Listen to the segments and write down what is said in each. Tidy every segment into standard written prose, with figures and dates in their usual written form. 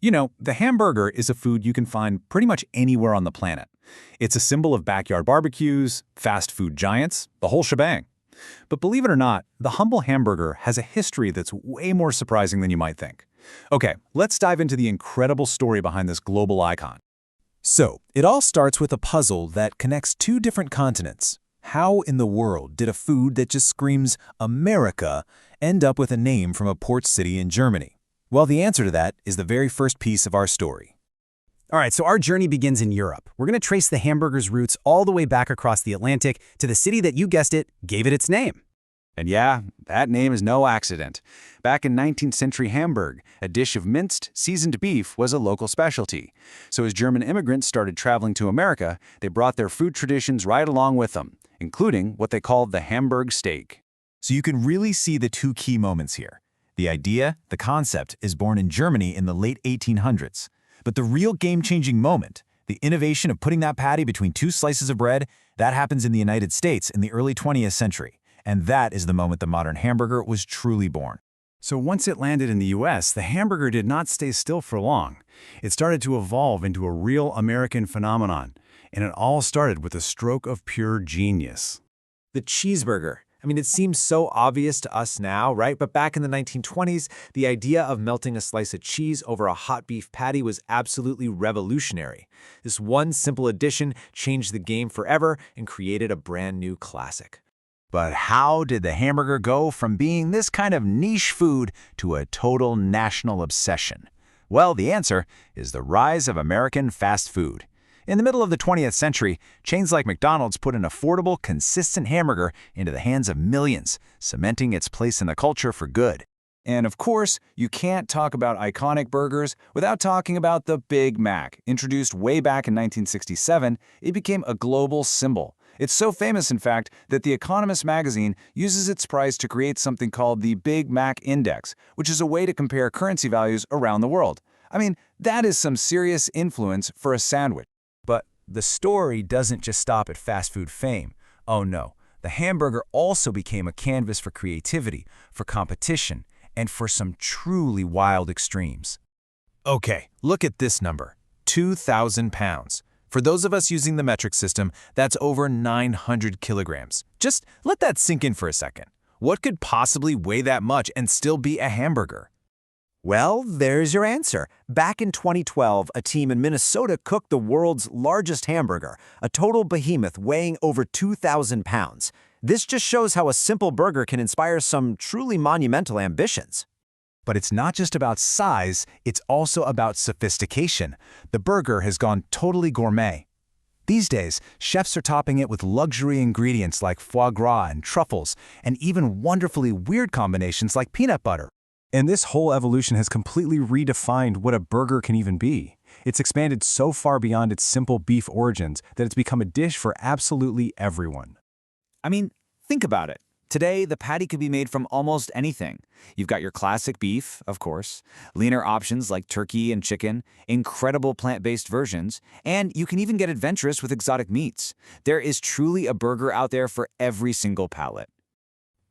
You know, the hamburger is a food you can find pretty much anywhere on the planet. It's a symbol of backyard barbecues, fast food giants, the whole shebang. But believe it or not, the humble hamburger has a history that's way more surprising than you might think. Okay, let's dive into the incredible story behind this global icon. So, it all starts with a puzzle that connects two different continents. How in the world did a food that just screams America end up with a name from a port city in Germany? Well, the answer to that is the very first piece of our story. All right, so our journey begins in Europe. We're going to trace the hamburger's roots all the way back across the Atlantic to the city that, you guessed it, gave it its name. And yeah, that name is no accident. Back in 19th century Hamburg, a dish of minced, seasoned beef was a local specialty. So as German immigrants started traveling to America, they brought their food traditions right along with them, including what they called the Hamburg steak. So you can really see the two key moments here. The idea, the concept, is born in Germany in the late 1800s. But the real game-changing moment, the innovation of putting that patty between two slices of bread, that happens in the United States in the early 20th century. And that is the moment the modern hamburger was truly born. So once it landed in the US, the hamburger did not stay still for long. It started to evolve into a real American phenomenon. And it all started with a stroke of pure genius. The cheeseburger. I mean, it seems so obvious to us now, right? But back in the 1920s, the idea of melting a slice of cheese over a hot beef patty was absolutely revolutionary. This one simple addition changed the game forever and created a brand new classic. But how did the hamburger go from being this kind of niche food to a total national obsession? Well, the answer is the rise of American fast food. In the middle of the 20th century, chains like McDonald's put an affordable, consistent hamburger into the hands of millions, cementing its place in the culture for good. And of course, you can't talk about iconic burgers without talking about the Big Mac. Introduced way back in 1967, it became a global symbol. It's so famous, in fact, that The Economist magazine uses its price to create something called the Big Mac Index, which is a way to compare currency values around the world. I mean, that is some serious influence for a sandwich. But the story doesn't just stop at fast food fame. Oh no, the hamburger also became a canvas for creativity, for competition, and for some truly wild extremes. Okay, look at this number, 2,000 pounds. For those of us using the metric system, that's over 900 kilograms. Just let that sink in for a second. What could possibly weigh that much and still be a hamburger? Well, there's your answer. Back in 2012, a team in Minnesota cooked the world's largest hamburger, a total behemoth weighing over 2,000 pounds. This just shows how a simple burger can inspire some truly monumental ambitions. But it's not just about size, it's also about sophistication. The burger has gone totally gourmet. These days, chefs are topping it with luxury ingredients like foie gras and truffles, and even wonderfully weird combinations like peanut butter. And this whole evolution has completely redefined what a burger can even be. It's expanded so far beyond its simple beef origins that it's become a dish for absolutely everyone. I mean, think about it. Today, the patty could be made from almost anything. You've got your classic beef, of course, leaner options like turkey and chicken, incredible plant-based versions, and you can even get adventurous with exotic meats. There is truly a burger out there for every single palate.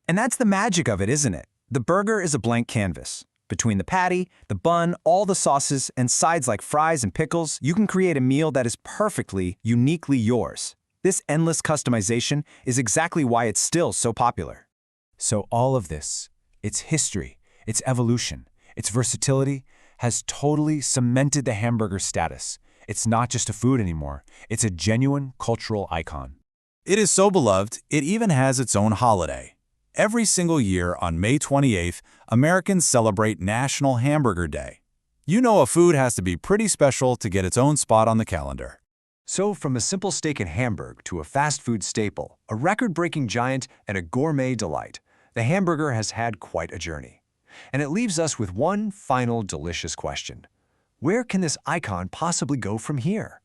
And that's the magic of it, isn't it? The burger is a blank canvas. Between the patty, the bun, all the sauces, and sides like fries and pickles, you can create a meal that is perfectly, uniquely yours. This endless customization is exactly why it's still so popular. So all of this, its history, its evolution, its versatility, has totally cemented the hamburger status. It's not just a food anymore, it's a genuine cultural icon. It is so beloved, it even has its own holiday. Every single year on May 28th, Americans celebrate National Hamburger Day. You know a food has to be pretty special to get its own spot on the calendar. So from a simple steak in Hamburg to a fast food staple, a record-breaking giant, and a gourmet delight, the hamburger has had quite a journey. And it leaves us with one final delicious question. Where can this icon possibly go from here?